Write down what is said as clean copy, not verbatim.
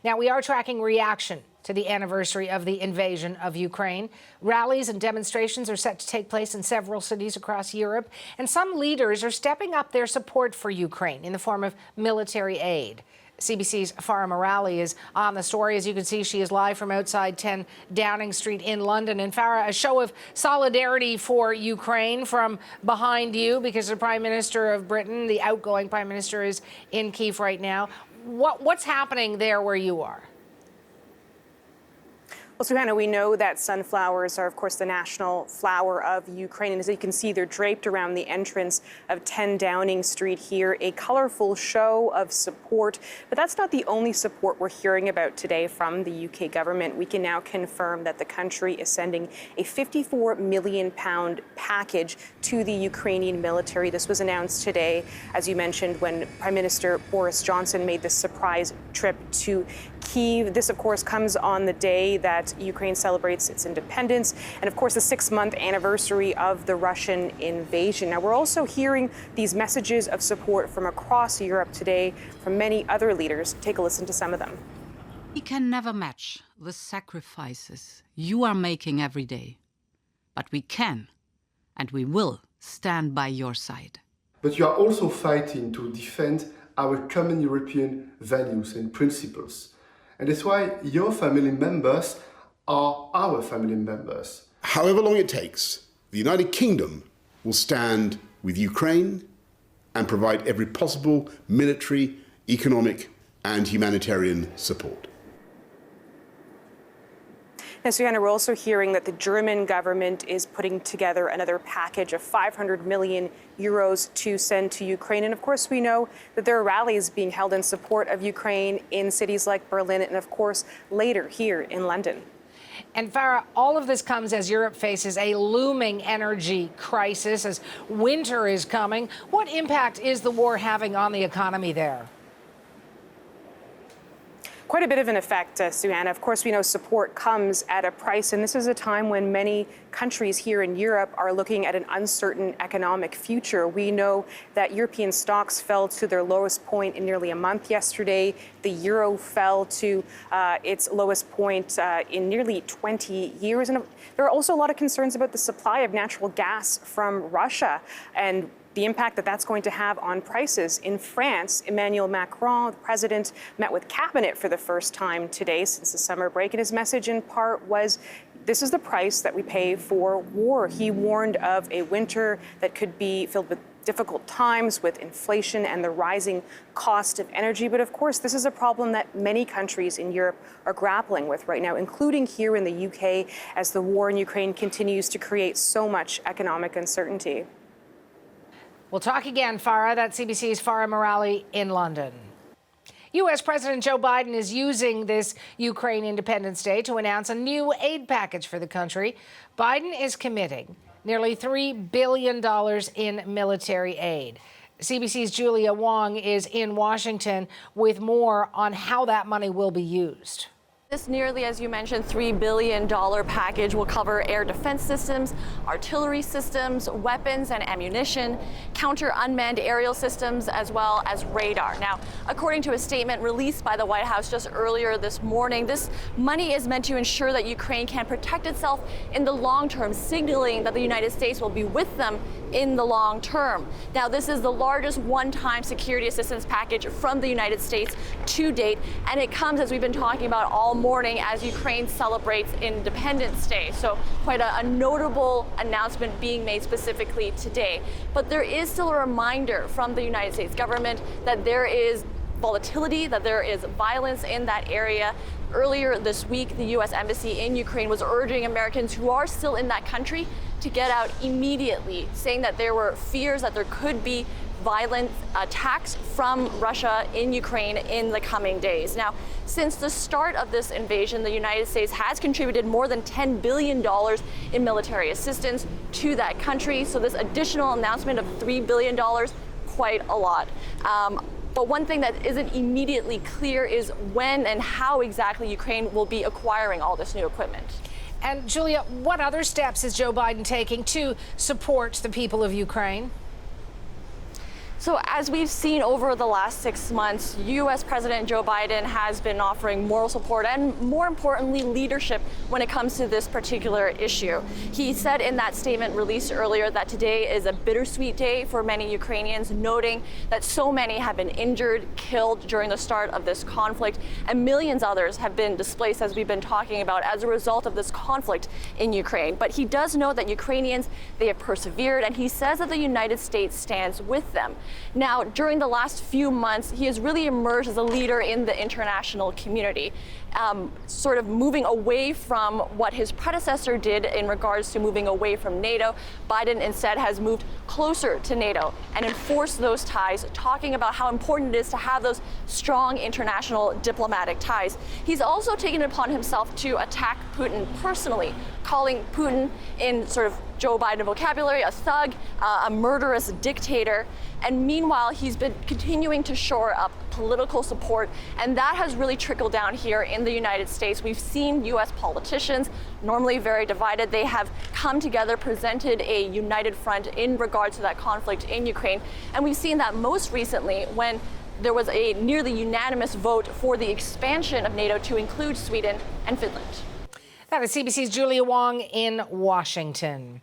Now, we are tracking reaction to the anniversary of the invasion of Ukraine. Rallies and demonstrations are set to take place in several cities across Europe, and some leaders are stepping up their support for Ukraine in the form of military aid. CBC's Farah Morali is on the story. As you can see, she is live from outside 10 Downing Street in London. And Farah, a show of solidarity for Ukraine from behind you, because the Prime Minister of Britain, the outgoing Prime Minister, is in Kyiv right now. What's happening there where you are? Well, Suhana, we know that sunflowers are, of course, the national flower of Ukraine. And as you can see, they're draped around the entrance of 10 Downing Street here, a colorful show of support. But that's not the only support we're hearing about today from the UK government. We can now confirm that the country is sending a £54 million package to the Ukrainian military. This was announced today, as you mentioned, when Prime Minister Boris Johnson made this surprise trip to Kyiv. This, of course, comes on the day that Ukraine celebrates its independence and, of course, the 6-month anniversary of the Russian invasion. Now, we're also hearing these messages of support from across Europe today from many other leaders. Take a listen to some of them. We can never match the sacrifices you are making every day, but we can and we will stand by your side. But you are also fighting to defend our common European values and principles. And that's why your family members are our family members. However long it takes, the United Kingdom will stand with Ukraine and provide every possible military, economic and humanitarian support. Now, Suhana, we're also hearing that the German government is putting together another package of 500 million euros to send to Ukraine. And of course, we know that there are rallies being held in support of Ukraine in cities like Berlin and, of course, later here in London. And Farah, all of this comes as Europe faces a looming energy crisis, as winter is coming. What impact is the war having on the economy there? Quite a bit of an effect, Suhana. Of course, we know support comes at a price, and this is a time when many countries here in Europe are looking at an uncertain economic future. We know that European stocks fell to their lowest point in nearly a month yesterday. The euro fell to its lowest point in nearly 20 years. And there are also a lot of concerns about the supply of natural gas from Russia and the impact that that's going to have on prices. In France, Emmanuel Macron, the president, met with cabinet for the first time today since the summer break, and his message in part was, this is the price that we pay for war. He warned of a winter that could be filled with difficult times with inflation and the rising cost of energy. But of course, this is a problem that many countries in Europe are grappling with right now, including here in the UK, as the war in Ukraine continues to create so much economic uncertainty. We'll talk again, Farah. That's CBC's Farah Morali in London. U.S. President Joe Biden is using this Ukraine Independence Day to announce a new aid package for the country. Biden is committing nearly $3 billion in military aid. CBC's Julia Wong is in Washington with more on how that money will be used. This nearly, as you mentioned, $3 billion package will cover air defense systems, artillery systems, weapons and ammunition, counter unmanned aerial systems, as well as radar. Now, according to a statement released by the White House just earlier this morning, this money is meant to ensure that Ukraine can protect itself in the long term, signaling that the United States will be with them in the long term. Now, this is the largest one-time security assistance package from the United States to date, and it comes, as we've been talking about all morning, as Ukraine celebrates Independence Day. So quite a notable announcement being made specifically today. But there is still a reminder from the United States government that there is volatility, that there is violence in that area. Earlier this week, the U.S. Embassy in Ukraine was urging Americans who are still in that country to get out immediately, saying that there were fears that there could be violent attacks from Russia in Ukraine in the coming days. Now, since the start of this invasion, the United States has contributed more than $10 billion in military assistance to that country. So this additional announcement of $3 billion, quite a lot. But one thing that isn't immediately clear is when and how exactly Ukraine will be acquiring all this new equipment. And Julia, what other steps is Joe Biden taking to support the people of Ukraine? So as we've seen over the last 6 months, U.S. President Joe Biden has been offering moral support and, more importantly, leadership when it comes to this particular issue. He said in that statement released earlier that today is a bittersweet day for many Ukrainians, noting that so many have been injured, killed during the start of this conflict, and millions others have been displaced, as we've been talking about, as a result of this conflict in Ukraine. But he does know that Ukrainians, they have persevered, and he says that the United States stands with them. Now, during the last few months, he has really emerged as a leader in the international community, sort of moving away from what his predecessor did in regards to moving away from NATO. Biden instead has moved closer to NATO and enforced those ties, talking about how important it is to have those strong international diplomatic ties. He's also taken it upon himself to attack Putin personally, calling Putin, in sort of Joe Biden vocabulary, a thug, a murderous dictator. And meanwhile, he's been continuing to shore up political support, and that has really trickled down here in the United States. We've seen U.S. politicians, normally very divided, they have come together, presented a united front in regards to that conflict in Ukraine. And we've seen that most recently when there was a nearly unanimous vote for the expansion of NATO to include Sweden and Finland. That is CBC's Julia Wong in Washington.